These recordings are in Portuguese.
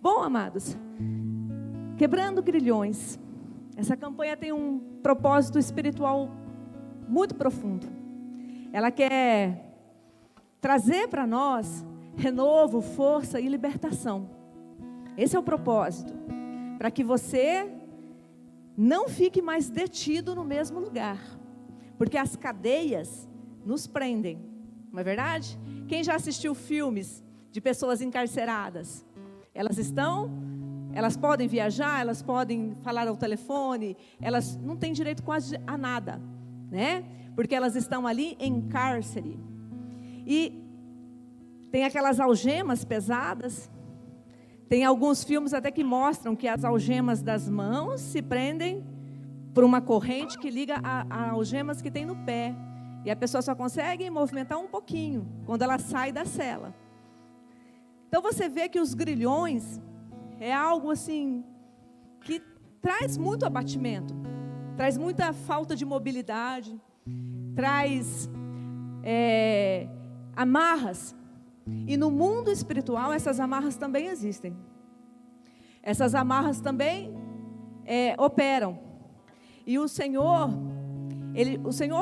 Bom, amados, quebrando grilhões. Essa campanha tem um propósito espiritual muito profundo. Ela quer trazer para nós renovo, força e libertação. Esse é o propósito. Para que você não fique mais detido no mesmo lugar. Porque as cadeias nos prendem. Não é verdade? Quem já assistiu filmes de pessoas encarceradas? Elas podem viajar, elas podem falar ao telefone, elas não têm direito quase a nada, né? Porque elas estão ali em cárcere. E tem aquelas algemas pesadas. Tem alguns filmes até que mostram que as algemas das mãos se prendem por uma corrente que liga a algemas que tem no pé. E a pessoa só consegue movimentar um pouquinho quando ela sai da cela. Então você vê que os grilhões é algo assim que traz muito abatimento, traz muita falta de mobilidade, traz amarras. E no mundo espiritual essas amarras também existem. Essas amarras também operam. E o Senhor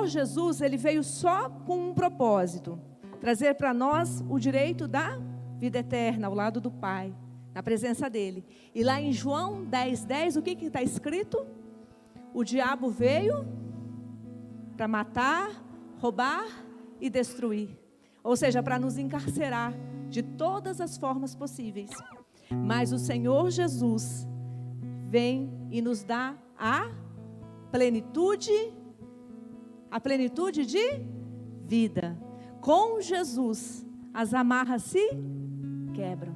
Jesus, Ele veio só com um propósito: trazer para nós o direito da vida eterna ao lado do Pai, na presença dEle. E lá em João 10:10, o que está escrito? O diabo veio para matar, roubar e destruir. Ou seja, para nos encarcerar de todas as formas possíveis. Mas o Senhor Jesus vem e nos dá a plenitude de vida. Com Jesus, as amarras se quebram.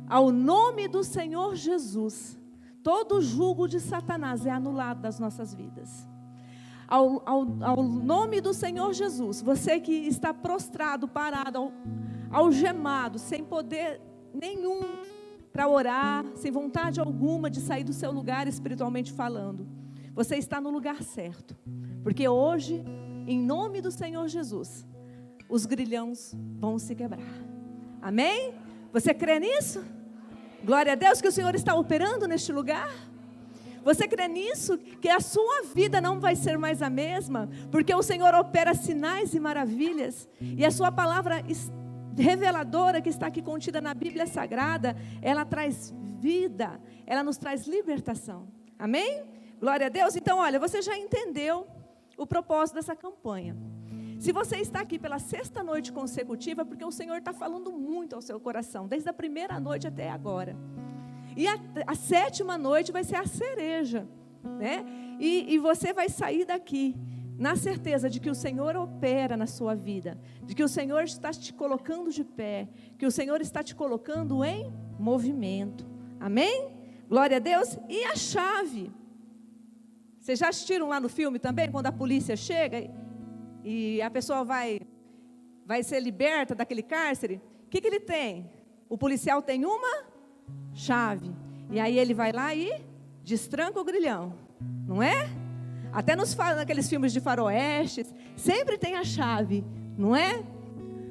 Ao nome do Senhor Jesus, todo jugo de Satanás é anulado das nossas vidas. Ao nome do Senhor Jesus, você que está prostrado, parado, algemado, sem poder nenhum para orar, sem vontade alguma de sair do seu lugar espiritualmente falando, você está no lugar certo. Porque hoje, em nome do Senhor Jesus, os grilhões vão se quebrar. Amém? Você crê nisso? Glória a Deus que o Senhor está operando neste lugar. Você crê nisso? Que a sua vida não vai ser mais a mesma? Porque o Senhor opera sinais e maravilhas. E a sua palavra reveladora que está aqui contida na Bíblia Sagrada, ela traz vida, ela nos traz libertação. Amém? Glória a Deus. Então, olha, você já entendeu o propósito dessa campanha. Se você está aqui pela 6ª noite consecutiva, porque o Senhor está falando muito ao seu coração, desde a primeira noite até agora. E a 7ª noite vai ser a cereja, né? E você vai sair daqui na certeza de que o Senhor opera na sua vida, de que o Senhor está te colocando de pé, que o Senhor está te colocando em movimento. Amém? Glória a Deus. E a chave? Vocês já assistiram lá no filme também, quando a polícia chega e a pessoa vai ser liberta daquele cárcere? O que ele tem? O policial tem uma chave. E aí ele vai lá e destranca o grilhão. Não é? Até naqueles filmes de faroestes, sempre tem a chave. Não é?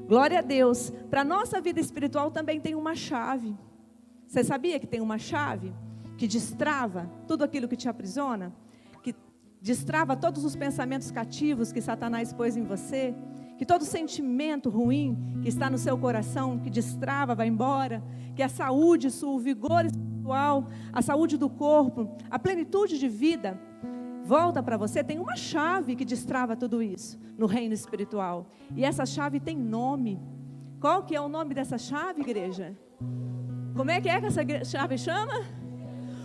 Glória a Deus. Para a nossa vida espiritual também tem uma chave. Você sabia que tem uma chave que destrava tudo aquilo que te aprisiona? Que destrava todos os pensamentos cativos que Satanás pôs em você? Que todo sentimento ruim que está no seu coração, que destrava, vai embora. Que a saúde, o vigor espiritual, a saúde do corpo, a plenitude de vida, volta para você. Tem uma chave que destrava tudo isso no reino espiritual. E essa chave tem nome. Qual que é o nome dessa chave, igreja? Como é que essa chave chama?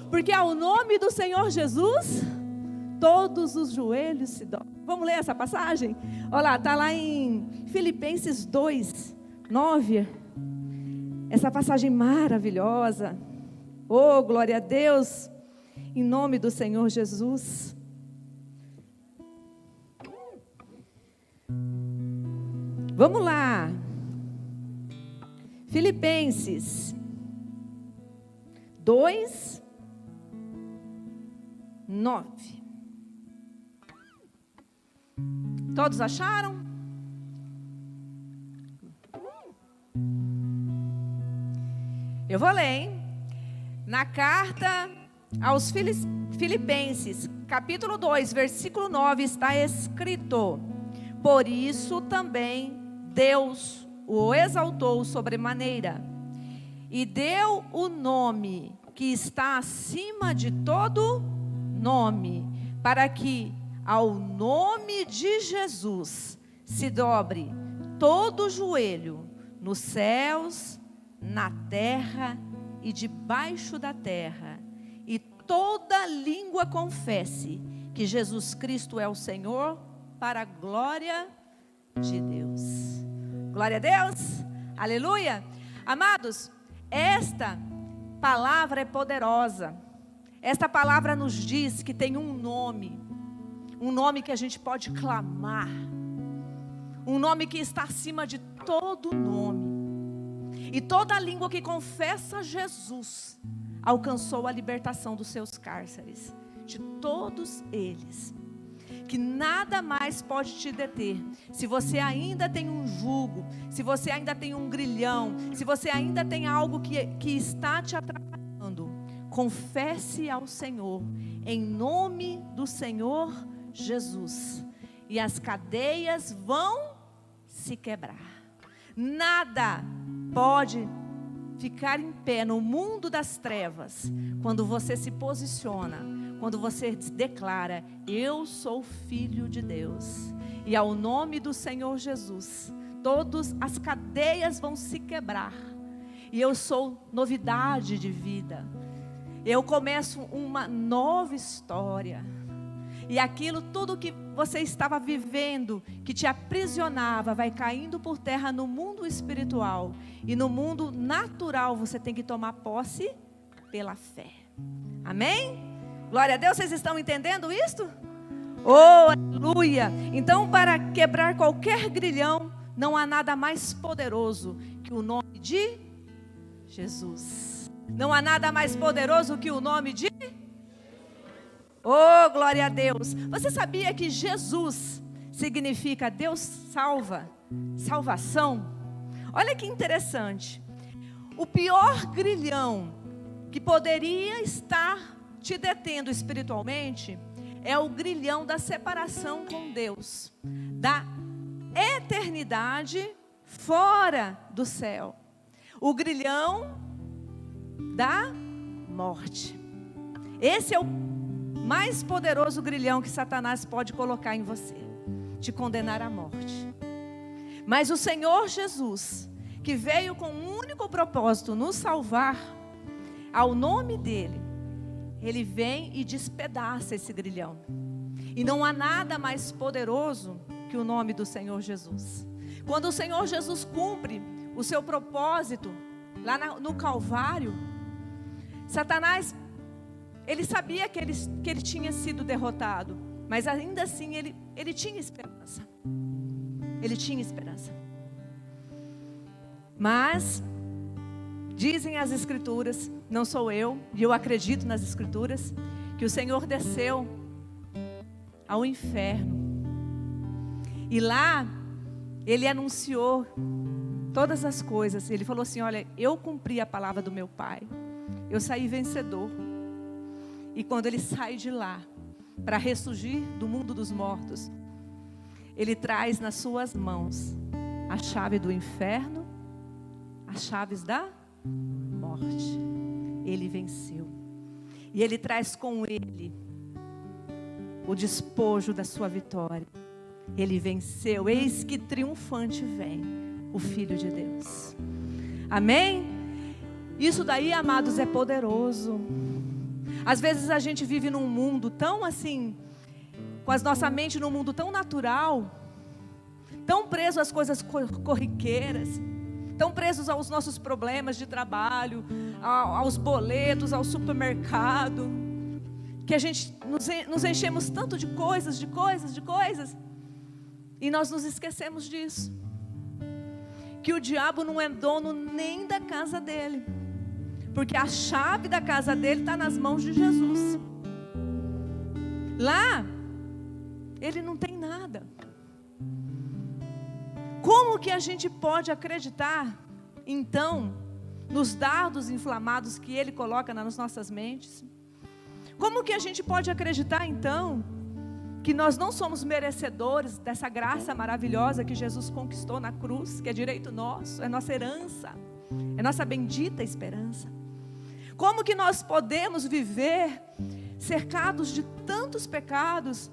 Porque ao nome do Senhor Jesus, todos os joelhos se dobram. Vamos ler essa passagem? Olha lá, está lá em Filipenses 2:9. Essa passagem maravilhosa. Oh, glória a Deus. Em nome do Senhor Jesus. Vamos lá. Filipenses 2:9. Todos acharam? Eu vou ler, hein? Na carta aos Filipenses, capítulo 2, versículo 9, está escrito: por isso também Deus o exaltou sobremaneira e deu o nome que está acima de todo nome, para que ao nome de Jesus se dobre todo o joelho, nos céus, na terra e debaixo da terra, e toda língua confesse que Jesus Cristo é o Senhor, para a glória de Deus. Glória a Deus, aleluia. Amados, esta palavra é poderosa. Esta palavra nos diz que tem um nome que a gente pode clamar, um nome que está acima de todo nome. E toda língua que confessa Jesus alcançou a libertação dos seus cárceres, de todos eles. Que nada mais pode te deter. Se você ainda tem um jugo, se você ainda tem um grilhão, se você ainda tem algo que está te atrapalhando, confesse ao Senhor, em nome do Senhor Jesus, e as cadeias vão se quebrar. Nada pode ficar em pé no mundo das trevas quando você se posiciona, quando você declara: eu sou filho de Deus, e ao nome do Senhor Jesus, todas as cadeias vão se quebrar, e eu sou novidade de vida, eu começo uma nova história. E aquilo tudo que você estava vivendo, que te aprisionava, vai caindo por terra no mundo espiritual. E no mundo natural você tem que tomar posse pela fé. Amém? Glória a Deus, vocês estão entendendo isto? Oh, aleluia! Então, para quebrar qualquer grilhão, não há nada mais poderoso que o nome de Jesus. Não há nada mais poderoso que o nome de Oh, glória a Deus. Você sabia que Jesus significa Deus salva, salvação? Olha que interessante. O pior grilhão que poderia estar te detendo espiritualmente é o grilhão da separação com Deus, da eternidade fora do céu, o grilhão da morte. Esse é o mais poderoso grilhão que Satanás pode colocar em você, te condenar à morte. Mas o Senhor Jesus, que veio com um único propósito, nos salvar, ao nome dele, ele vem e despedaça esse grilhão. E não há nada mais poderoso que o nome do Senhor Jesus. Quando o Senhor Jesus cumpre o seu propósito lá no Calvário, Satanás, ele sabia que ele tinha sido derrotado, mas ainda assim ele tinha esperança. Ele tinha esperança. Mas dizem as Escrituras, não sou eu, e eu acredito nas Escrituras, que o Senhor desceu ao inferno. E lá ele anunciou todas as coisas. Ele falou assim: olha, eu cumpri a palavra do meu Pai, eu saí vencedor. E quando ele sai de lá, para ressurgir do mundo dos mortos, ele traz nas suas mãos a chave do inferno, as chaves da morte. Ele venceu. E ele traz com ele o despojo da sua vitória. Ele venceu. Eis que triunfante vem o Filho de Deus. Amém? Isso daí, amados, é poderoso. Às vezes a gente vive num mundo tão assim, com a nossa mente num mundo tão natural, tão preso às coisas corriqueiras, tão presos aos nossos problemas de trabalho, aos boletos, ao supermercado, que a gente nos enchemos tanto de coisas, e nós nos esquecemos disso, que o diabo não é dono nem da casa dele, porque a chave da casa dele está nas mãos de Jesus. Lá, ele não tem nada. Como que a gente pode acreditar, então, nos dardos inflamados que Ele coloca nas nossas mentes? Como que a gente pode acreditar então que nós não somos merecedores dessa graça maravilhosa que Jesus conquistou na cruz, que é direito nosso, é nossa herança, é nossa bendita esperança? Como que nós podemos viver cercados de tantos pecados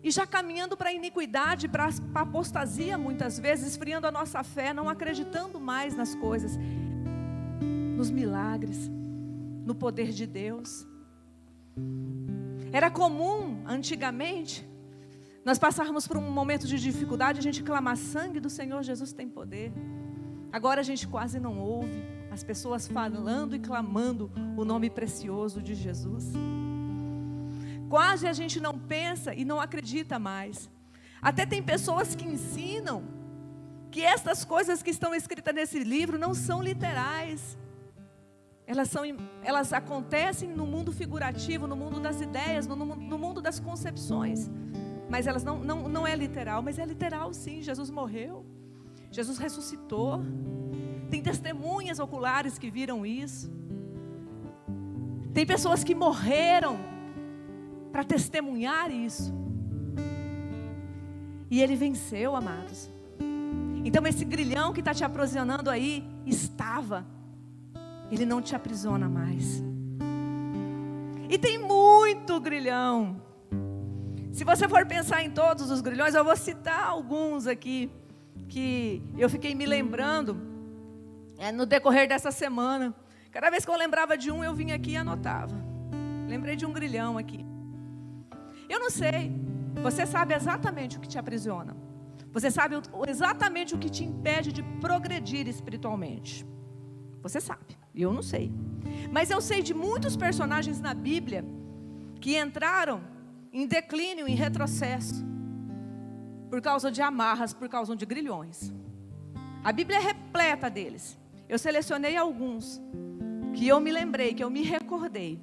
e já caminhando para a iniquidade, para a apostasia muitas vezes, esfriando a nossa fé, não acreditando mais nas coisas, nos milagres, no poder de Deus? Era comum antigamente nós passarmos por um momento de dificuldade, a gente clamar: sangue do Senhor Jesus tem poder. Agora a gente quase não ouve as pessoas falando e clamando o nome precioso de Jesus. Quase a gente não pensa e não acredita mais. Até tem pessoas que ensinam que estas coisas que estão escritas nesse livro não são literais. Elas acontecem no mundo figurativo, no mundo das ideias, no mundo das concepções. Mas elas não é literal, mas é literal sim. Jesus morreu, Jesus ressuscitou. Tem testemunhas oculares que viram isso. Tem pessoas que morreram para testemunhar isso. E Ele venceu, amados. Então esse grilhão que está te aprisionando aí, ele não te aprisiona mais. E tem muito grilhão. Se você for pensar em todos os grilhões, eu vou citar alguns aqui, que eu fiquei me lembrando no decorrer dessa semana. Cada vez que eu lembrava de um, eu vinha aqui e anotava. Lembrei de um grilhão aqui. Eu não sei, você sabe exatamente o que te aprisiona. Você sabe exatamente o que te impede de progredir espiritualmente. Você sabe, eu não sei. Mas eu sei de muitos personagens na Bíblia que entraram em declínio, em retrocesso, por causa de amarras, por causa de grilhões. A Bíblia é repleta deles. Eu selecionei alguns que eu me lembrei, que eu me recordei.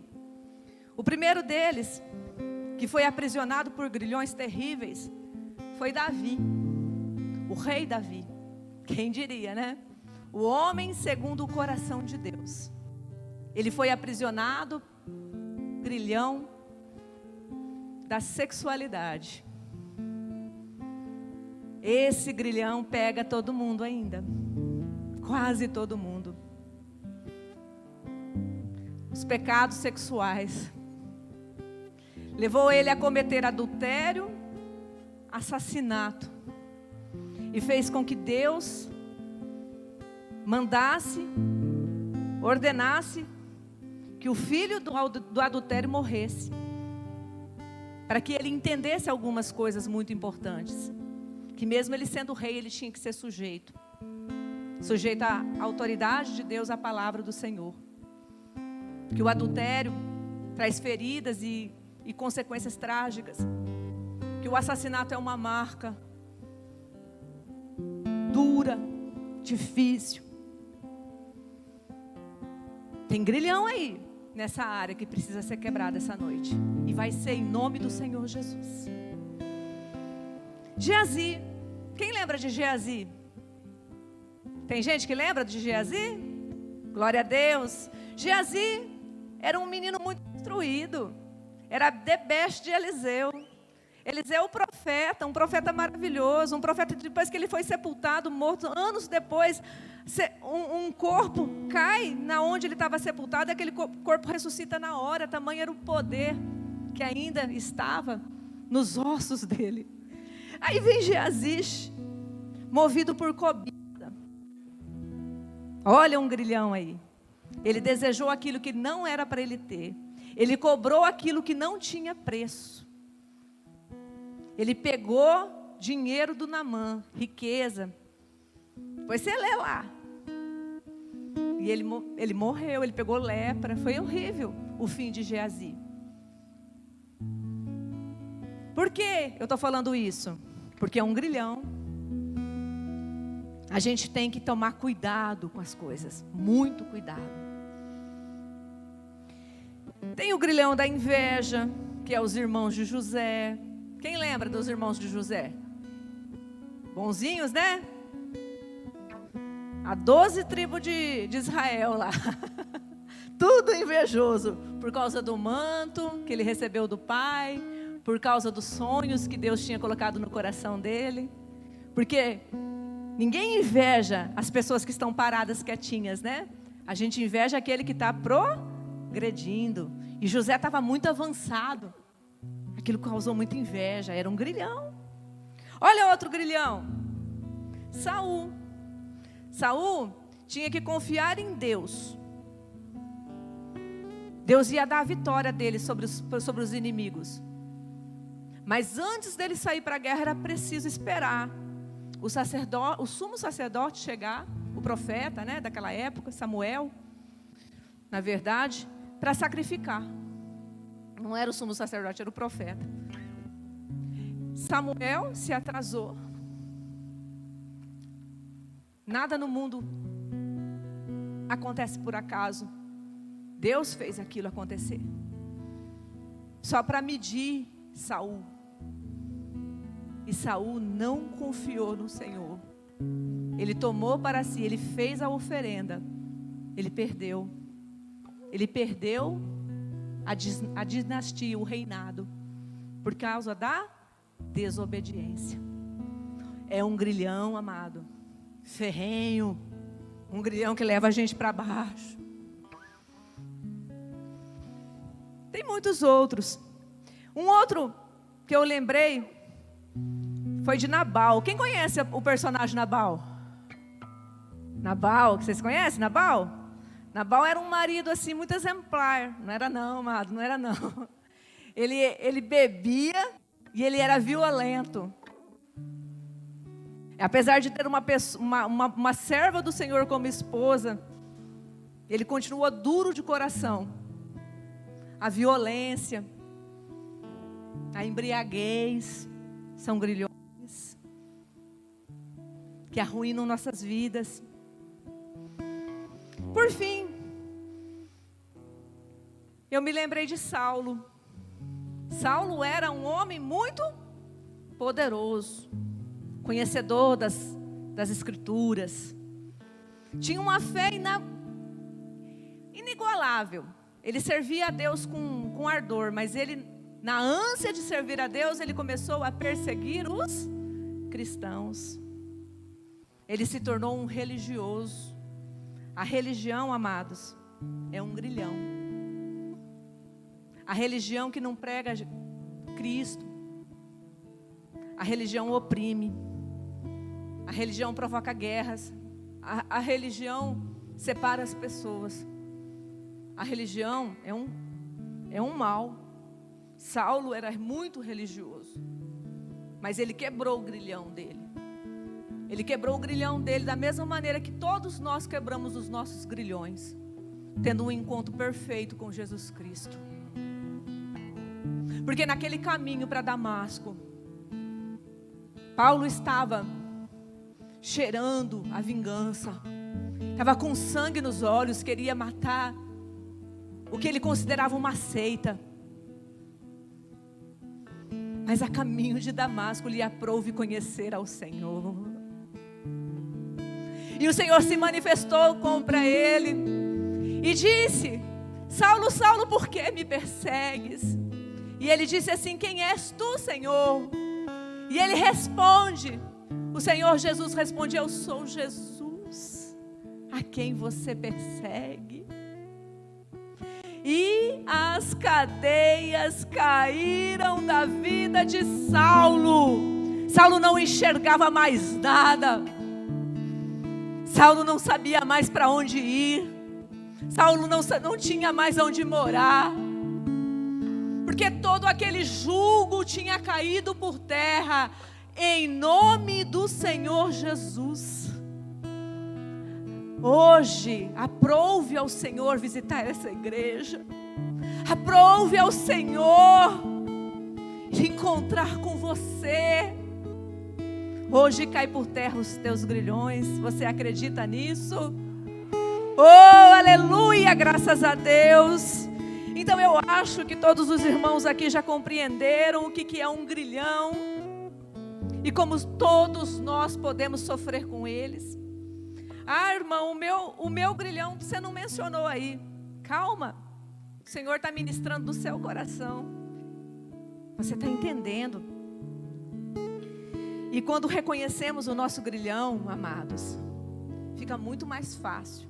O primeiro deles, que foi aprisionado por grilhões terríveis, foi Davi, o rei Davi. Quem diria, né? O homem segundo o coração de Deus. Ele foi aprisionado, grilhão da sexualidade. Esse grilhão pega todo mundo ainda, quase todo mundo. Os pecados sexuais levou ele a cometer adultério, assassinato, e fez com que Deus mandasse, ordenasse que o filho do adultério morresse, para que ele entendesse algumas coisas muito importantes, que mesmo ele sendo rei, ele tinha que ser sujeito à autoridade de Deus, à palavra do Senhor, que o adultério traz feridas e consequências trágicas, que o assassinato é uma marca dura, difícil. Tem grilhão aí nessa área que precisa ser quebrada essa noite, e vai ser em nome do Senhor Jesus. Geazi, quem lembra de Geazi? Tem gente que lembra de Geazi? Glória a Deus. Geazi era um menino muito instruído, era the best de Eliseu. Eliseu, um profeta maravilhoso, um profeta que depois que ele foi sepultado, morto, anos depois, um corpo cai na onde ele estava sepultado, e aquele corpo ressuscita na hora. Tamanho era o poder que ainda estava nos ossos dele. Aí vem Geazi, movido por cobiça. Olha um grilhão aí. Ele desejou aquilo que não era para ele ter. Ele cobrou aquilo que não tinha preço. Ele pegou dinheiro do Naamã, riqueza. Depois você lê lá. E ele morreu, ele pegou lepra. Foi horrível o fim de Geazi. Por que eu estou falando isso? Porque é um grilhão. A gente tem que tomar cuidado com as coisas. Muito cuidado. Tem o grilhão da inveja, que é os irmãos de José. Quem lembra dos irmãos de José? Bonzinhos, né? A 12 tribos de Israel lá. Tudo invejoso. Por causa do manto que ele recebeu do pai. Por causa dos sonhos que Deus tinha colocado no coração dele. Porque ninguém inveja as pessoas que estão paradas quietinhas, né? A gente inveja aquele que está progredindo. E José estava muito avançado. Aquilo causou muita inveja. Era um grilhão. Olha outro grilhão. Saul. Saul tinha que confiar em Deus. Deus ia dar a vitória dele sobre os inimigos. Mas antes dele sair para a guerra era preciso esperar o sumo sacerdote chegar, o profeta, né, daquela época, Samuel, na verdade, para sacrificar. Não era o sumo sacerdote, era o profeta. Samuel se atrasou. Nada no mundo acontece por acaso. Deus fez aquilo acontecer. Só para medir Saul. E Saul não confiou no Senhor. Ele tomou para si, ele fez a oferenda. Ele perdeu. Ele perdeu a dinastia, o reinado, por causa da desobediência. É um grilhão, amado, ferrenho, um grilhão que leva a gente para baixo. Tem muitos outros. Um outro que eu lembrei foi de Nabal. Quem conhece o personagem Nabal? Nabal, vocês conhecem Nabal? Nabal era um marido assim muito exemplar. Não era não, amado, não era não. Ele bebia e ele era violento. Apesar de ter uma serva do Senhor como esposa, ele continuou duro de coração. A violência, a embriaguez, são grilhões que arruinam nossas vidas. Por fim, eu me lembrei de Saulo. Saulo era um homem muito poderoso, conhecedor das Escrituras. Tinha uma fé inigualável. Ele servia a Deus com ardor, mas ele, na ânsia de servir a Deus, ele começou a perseguir os cristãos. Ele se tornou um religioso. A religião, amados, é um grilhão. A religião que não prega Cristo. A religião oprime. A religião provoca guerras. A religião separa as pessoas. A religião é um mal. Saulo era muito religioso, mas ele quebrou o grilhão dele. Ele quebrou o grilhão dele da mesma maneira que todos nós quebramos os nossos grilhões, tendo um encontro perfeito com Jesus Cristo. Porque naquele caminho para Damasco, Paulo estava cheirando a vingança, estava com sangue nos olhos, queria matar o que ele considerava uma seita. Mas a caminho de Damasco lhe aprouve conhecer ao Senhor. E o Senhor se manifestou contra ele e disse: Saulo, Saulo, por que me persegues? E ele disse assim: quem és tu, Senhor? E ele responde, o Senhor Jesus responde: eu sou Jesus, a quem você persegue. E as cadeias caíram da vida de Saulo. Saulo não enxergava mais nada. Saulo não sabia mais para onde ir. Saulo não tinha mais onde morar. Porque todo aquele jugo tinha caído por terra. Em nome do Senhor Jesus. Hoje, aprouve ao Senhor visitar essa igreja. Aprouve ao Senhor encontrar com você. Hoje cai por terra os teus grilhões. Você acredita nisso? Oh, aleluia, graças a Deus. Então eu acho que todos os irmãos aqui já compreenderam o que é um grilhão. E como todos nós podemos sofrer com eles. Ah, irmão, o meu grilhão você não mencionou aí. Calma, o Senhor está ministrando do seu coração. Você está entendendo? E quando reconhecemos o nosso grilhão, amados, fica muito mais fácil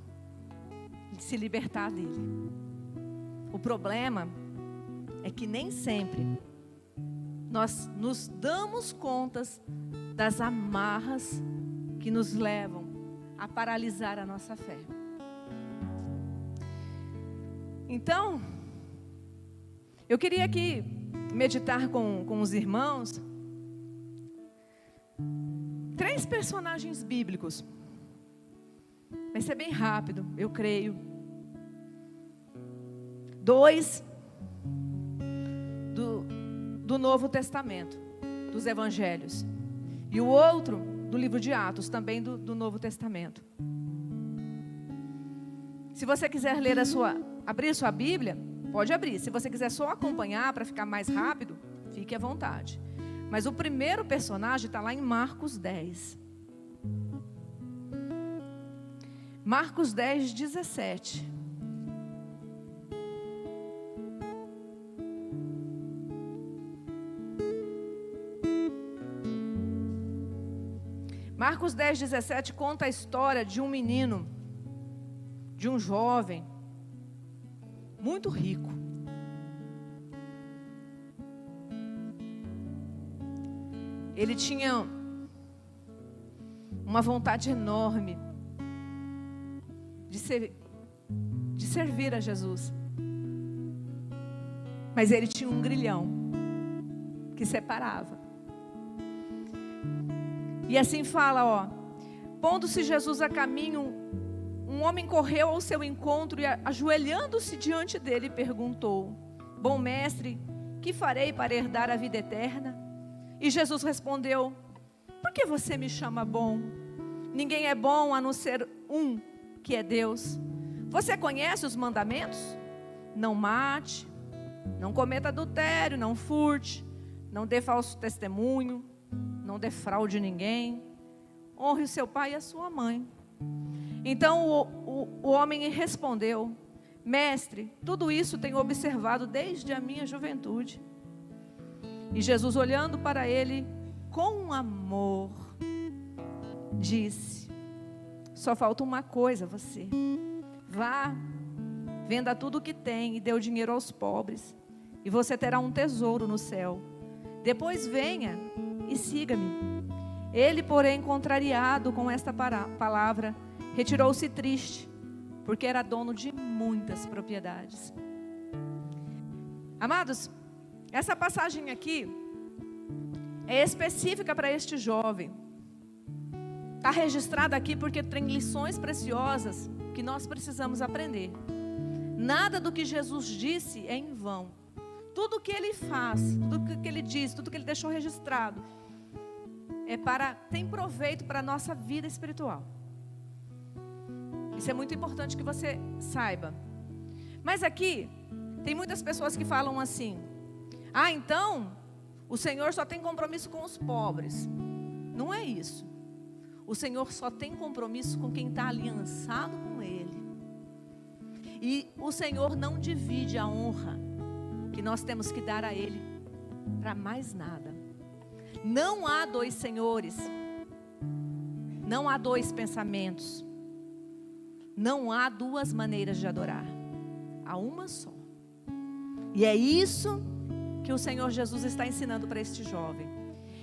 de se libertar dele. O problema é que nem sempre nós nos damos contas das amarras que nos levam a paralisar a nossa fé. Então, eu queria aqui meditar com os irmãos 3 personagens bíblicos. Vai ser bem rápido, eu creio. 2 do Novo Testamento, dos Evangelhos. E o outro do livro de Atos, também do Novo Testamento. Se você quiser abrir sua Bíblia, pode abrir. Se você quiser só acompanhar para ficar mais rápido, fique à vontade. Mas o primeiro personagem está lá em Marcos 10. Marcos 10, 17. Marcos 10, 17 conta a história de um menino, de um jovem, muito rico. Ele tinha uma vontade enorme de servir a Jesus. Mas ele tinha um grilhão que separava. E assim fala, pondo-se Jesus a caminho, um homem correu ao seu encontro e, ajoelhando-se diante dele, perguntou: Bom mestre, que farei para herdar a vida eterna? E Jesus respondeu: Por que você me chama bom? Ninguém é bom a não ser um, que é Deus. Você conhece os mandamentos? Não mate, não cometa adultério, não furte, não dê falso testemunho, não defraude ninguém, honre o seu pai e a sua mãe. Então o homem respondeu: Mestre, tudo isso tenho observado desde a minha juventude. E Jesus, olhando para ele com amor, disse: Só falta uma coisa a você. Vá, venda tudo o que tem e dê o dinheiro aos pobres, e você terá um tesouro no céu. Depois venha e siga-me. Ele, porém, contrariado com esta palavra, retirou-se triste, porque era dono de muitas propriedades. Amados, essa passagem aqui é específica para este jovem. Está registrada aqui porque tem lições preciosas que nós precisamos aprender. Nada do que Jesus disse é em vão. Tudo que ele faz, tudo que ele diz, tudo que ele deixou registrado tem proveito para a nossa vida espiritual. Isso é muito importante que você saiba. Mas aqui, tem muitas pessoas que falam assim: então, o Senhor só tem compromisso com os pobres. Não é isso. O Senhor só tem compromisso com quem está aliançado com Ele. E o Senhor não divide a honra que nós temos que dar a Ele para mais nada. Não há 2 senhores, não há 2 pensamentos, não há 2 maneiras de adorar, há uma só. E é isso que o Senhor Jesus está ensinando para este jovem,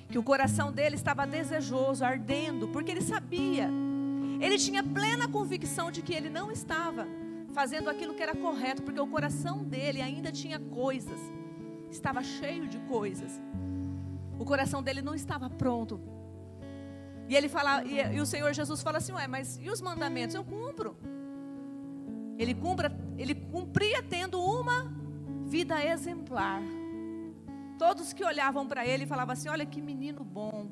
que o coração dele estava desejoso, ardendo, porque ele sabia, ele tinha plena convicção de que ele não estava fazendo aquilo que era correto, porque o coração dele ainda tinha coisas, estava cheio de coisas. O coração dele não estava pronto. E ele fala, e o Senhor Jesus fala assim: mas e os mandamentos? Eu cumpro. Ele cumpria tendo uma vida exemplar. Todos que olhavam para ele falavam assim: olha que menino bom,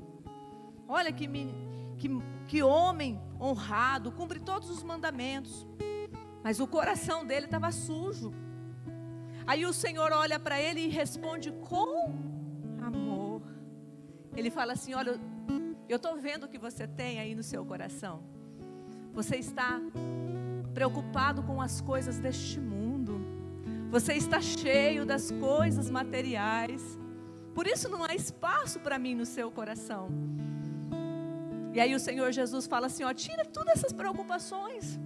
olha que homem honrado, cumpre todos os mandamentos. Mas o coração dele estava sujo. Aí o Senhor olha para ele e responde com amor. Ele fala assim: olha, eu estou vendo o que você tem aí no seu coração. Você está preocupado com as coisas deste mundo. Você está cheio das coisas materiais. Por isso não há espaço para mim no seu coração. E aí o Senhor Jesus fala assim, ó, tira todas essas preocupações.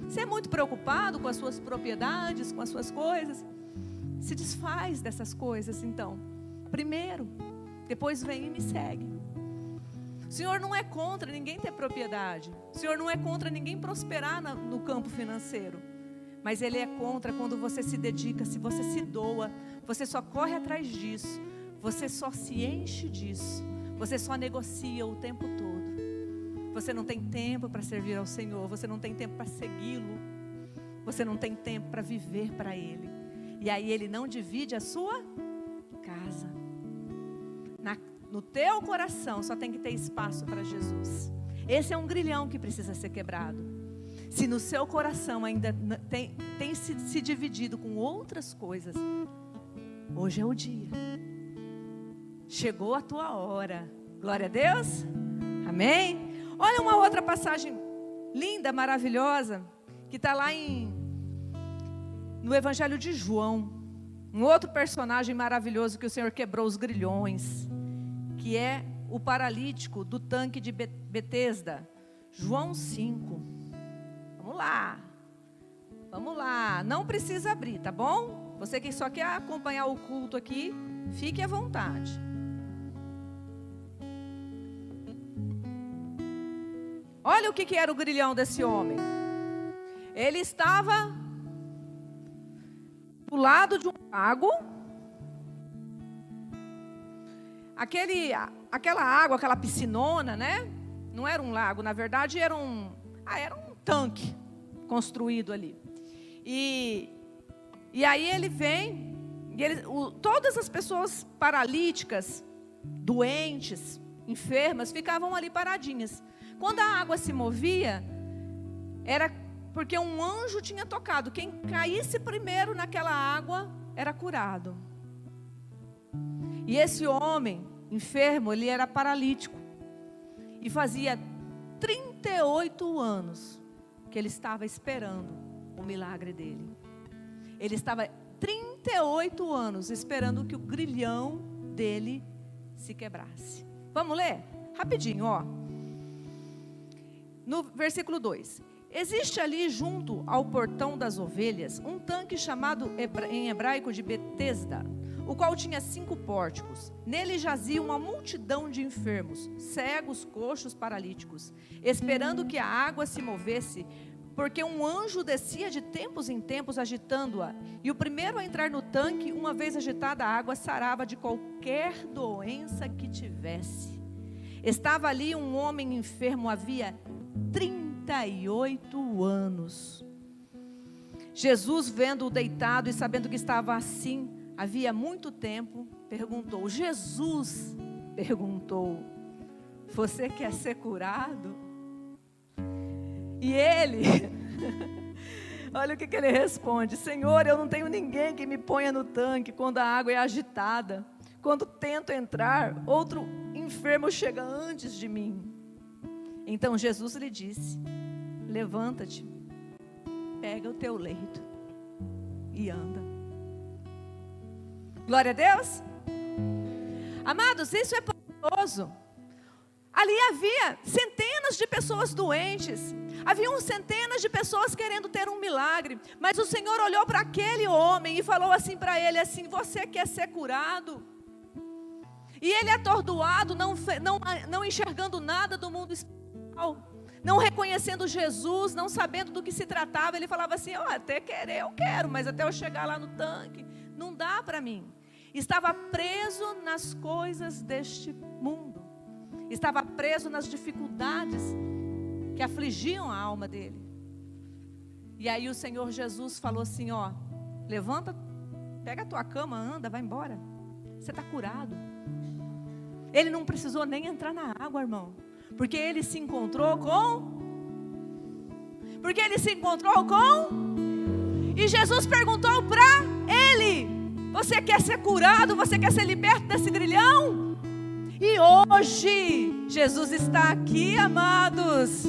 Você é muito preocupado com as suas propriedades, com as suas coisas. Se desfaz dessas coisas então. Primeiro, depois vem e me segue. O Senhor não é contra ninguém ter propriedade. O Senhor não é contra ninguém prosperar no campo financeiro. Mas Ele é contra quando você se dedica, se você se doa, você só corre atrás disso, você só se enche disso, você só negocia o tempo todo. Você não tem tempo para servir ao Senhor, você não tem tempo para segui-lo, você não tem tempo para viver para Ele. E aí Ele não divide a sua casa. No teu coração só tem que ter espaço para Jesus. Esse é um grilhão que precisa ser quebrado. Se no seu coração ainda tem se dividido com outras coisas, hoje é o dia. Chegou a tua hora. Glória a Deus. Amém? Olha uma outra passagem linda, maravilhosa, que está lá no Evangelho de João. Um outro personagem maravilhoso que o Senhor quebrou os grilhões, que é o paralítico do tanque de Betesda. João 5. Vamos lá. Não precisa abrir, tá bom? Você que só quer acompanhar o culto aqui, fique à vontade. Olha o que era o grilhão desse homem. Ele estava do lado de um lago. Aquela água, aquela piscinona, né? Não era um lago, na verdade era um tanque construído ali. E aí ele vem, todas as pessoas paralíticas, doentes, enfermas, ficavam ali paradinhas. Quando a água se movia, era porque um anjo tinha tocado. Quem caísse primeiro naquela água era curado. E esse homem enfermo, ele era paralítico. E fazia 38 anos que ele estava esperando o milagre dele. Ele estava 38 anos esperando que o grilhão dele se quebrasse. Vamos ler? Rapidinho, ó. No versículo 2. Existe ali junto ao portão das ovelhas um tanque chamado em hebraico de Betesda, o qual tinha 5 pórticos. Nele jazia uma multidão de enfermos, cegos, coxos, paralíticos, esperando que a água se movesse, porque um anjo descia de tempos em tempos agitando-a, e o primeiro a entrar no tanque, uma vez agitada a água, sarava de qualquer doença que tivesse. Estava ali um homem enfermo, havia 38 anos. Jesus, vendo-o deitado e sabendo que estava assim havia muito tempo, perguntou. Jesus perguntou: você quer ser curado? E ele, olha o que ele responde: Senhor, eu não tenho ninguém que me ponha no tanque quando a água é agitada. Quando tento entrar, outro enfermo chega antes de mim. Então Jesus lhe disse: levanta-te, pega o teu leito e anda. Glória a Deus. Amados, isso é poderoso. Ali havia centenas de pessoas doentes, haviam centenas de pessoas querendo ter um milagre, mas o Senhor olhou para aquele homem e falou assim para ele, assim: você quer ser curado? E ele, atordoado, não enxergando nada do mundo espiritual, não reconhecendo Jesus, não sabendo do que se tratava, ele falava assim: até querer eu quero, mas até eu chegar lá no tanque, não dá para mim. Estava preso nas coisas deste mundo, estava preso nas dificuldades que afligiam a alma dele. E aí o Senhor Jesus falou assim: levanta, pega a tua cama, anda, vai embora, você está curado. Ele não precisou nem entrar na água, irmão, porque ele se encontrou com... E Jesus perguntou para ele: você quer ser curado? Você quer ser liberto desse grilhão? E hoje, Jesus está aqui, amados,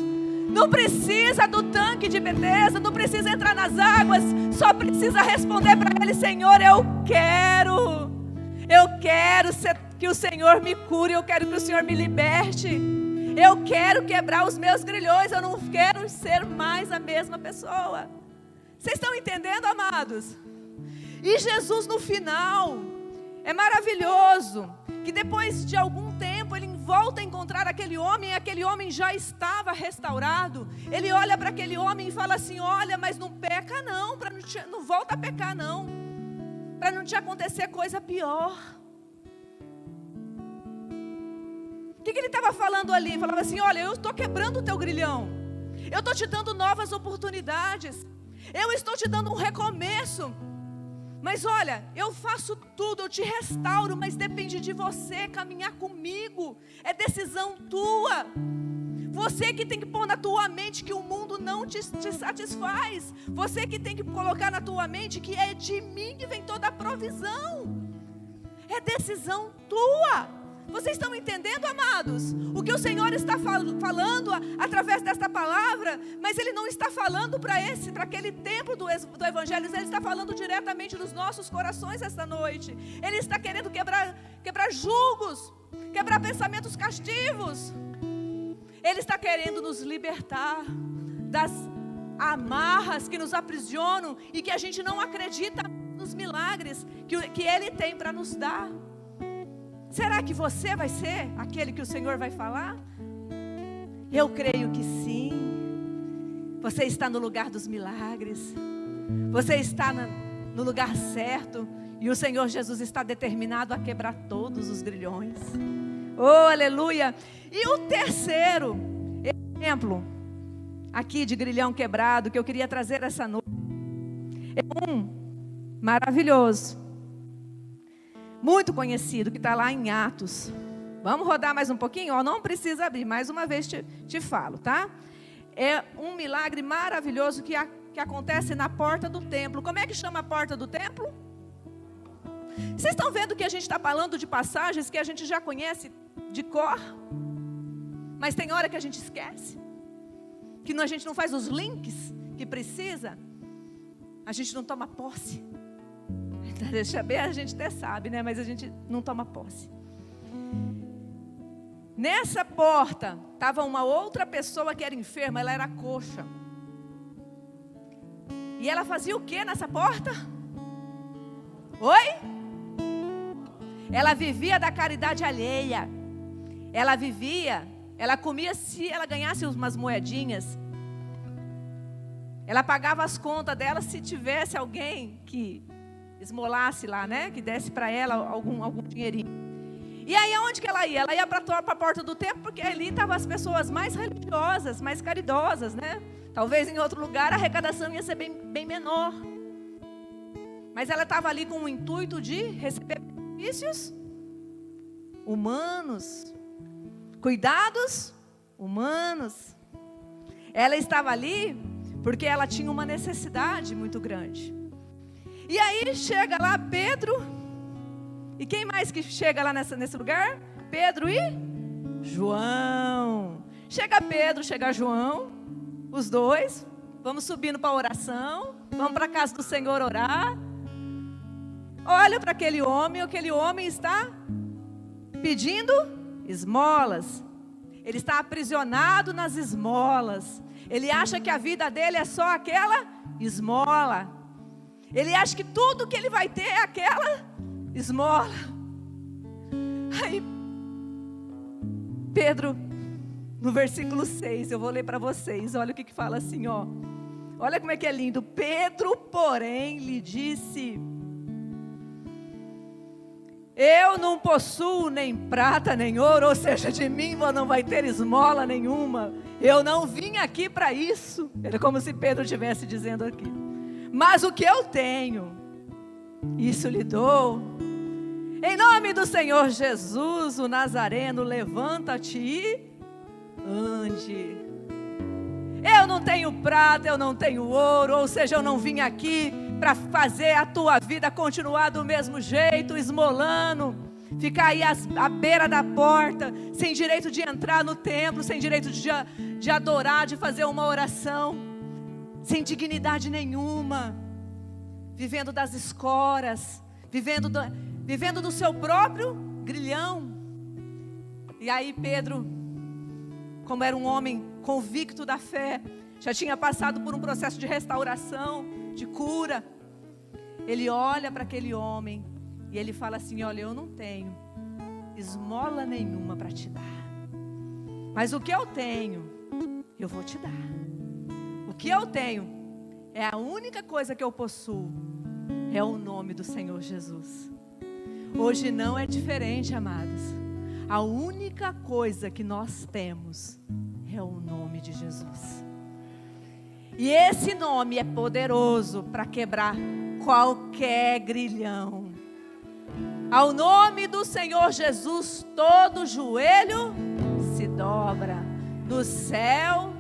Não precisa do tanque de Betesda, não precisa entrar nas águas, só precisa responder para Ele: Senhor, eu quero que o Senhor me cure, eu quero que o Senhor me liberte, eu quero quebrar os meus grilhões, eu não quero ser mais a mesma pessoa. Vocês estão entendendo, amados? E Jesus no final, é maravilhoso, que depois de algum tempo ele volta a encontrar aquele homem já estava restaurado. Ele olha para aquele homem e fala assim: olha, mas não peca não, não volta a pecar não, para não te acontecer coisa pior. O que ele estava falando ali? Ele falava assim: olha, eu estou quebrando o teu grilhão, eu estou te dando novas oportunidades, eu estou te dando um recomeço. Mas olha, eu faço tudo, eu te restauro, mas depende de você caminhar comigo. É decisão tua. Você que tem que pôr na tua mente que o mundo não te satisfaz. Você que tem que colocar na tua mente que é de mim que vem toda a provisão. É decisão tua. Vocês estão entendendo, amados? O que o Senhor está falando através desta palavra, mas Ele não está falando para aquele templo do Evangelho, Ele está falando diretamente nos nossos corações esta noite. Ele está querendo quebrar julgos, quebrar pensamentos cativos. Ele está querendo nos libertar das amarras que nos aprisionam e que a gente não acredita nos milagres que Ele tem para nos dar. Será que você vai ser aquele que o Senhor vai falar? Eu creio que sim. Você está no lugar dos milagres. Você está no lugar certo. E o Senhor Jesus está determinado a quebrar todos os grilhões. Oh, aleluia! E o terceiro exemplo aqui de grilhão quebrado que eu queria trazer essa noite é um maravilhoso, muito conhecido, que está lá em Atos. Vamos rodar mais um pouquinho? Ó, não precisa abrir, mais uma vez te falo, tá? É um milagre maravilhoso que acontece na porta do templo. Como é que chama a porta do templo? Vocês estão vendo que a gente está falando de passagens que a gente já conhece de cor? Mas tem hora que a gente esquece, que a gente não faz os links que precisa, a gente não toma posse. Deixa bem, a gente até sabe, né? Mas a gente não toma posse. Nessa porta estava uma outra pessoa que era enferma, ela era coxa. E ela fazia o que nessa porta? Oi? Ela vivia da caridade alheia. Ela comia se ela ganhasse umas moedinhas. Ela pagava as contas dela se tivesse alguém que esmolasse lá, né? Que desse para ela algum dinheirinho. E aí aonde que ela ia? Ela ia para a porta do templo, porque ali estavam as pessoas mais religiosas, mais caridosas, né? Talvez em outro lugar a arrecadação ia ser bem menor. Mas ela estava ali com o intuito de receber benefícios humanos, cuidados humanos. Ela estava ali porque ela tinha uma necessidade muito grande. E aí chega lá Pedro, e quem mais que chega lá nesse lugar? Pedro e João. Chega Pedro, chega João, os dois, vamos subindo para a oração, vamos para a casa do Senhor orar. Olha para aquele homem está pedindo esmolas. Ele está aprisionado nas esmolas. Ele acha que a vida dele é só aquela esmola. Ele acha que tudo que ele vai ter é aquela esmola. Aí Pedro, no versículo 6, eu vou ler para vocês. Olha o que fala assim, ó. Olha como é que é lindo. Pedro, porém, lhe disse: eu não possuo nem prata nem ouro, ou seja, de mim não vai ter esmola nenhuma. Eu não vim aqui para isso. Era como se Pedro estivesse dizendo aqui. Mas o que eu tenho, isso lhe dou. Em nome do Senhor Jesus, o Nazareno, levanta-te e ande. Eu não tenho prata, eu não tenho ouro, ou seja, eu não vim aqui para fazer a tua vida continuar do mesmo jeito, esmolando. ficar aí à beira da porta, sem direito de entrar no templo, sem direito de adorar, de fazer uma oração, sem dignidade nenhuma, vivendo das escoras, vivendo do seu próprio grilhão. E aí Pedro, como era um homem convicto da fé, já tinha passado por um processo de restauração, de cura, ele olha para aquele homem e ele fala assim: olha, eu não tenho esmola nenhuma para te dar, mas o que eu tenho, eu vou te dar. O que eu tenho é a única coisa que eu possuo, é o nome do Senhor Jesus. Hoje não é diferente, amados. A única coisa que nós temos é o nome de Jesus. E esse nome é poderoso para quebrar qualquer grilhão. Ao nome do Senhor Jesus, todo joelho se dobra, no céu,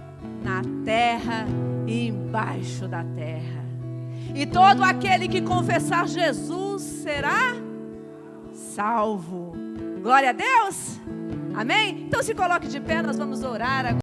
na terra e embaixo da terra. E todo aquele que confessar Jesus será salvo. Glória a Deus. Amém? Então se coloque de pé, nós vamos orar agora.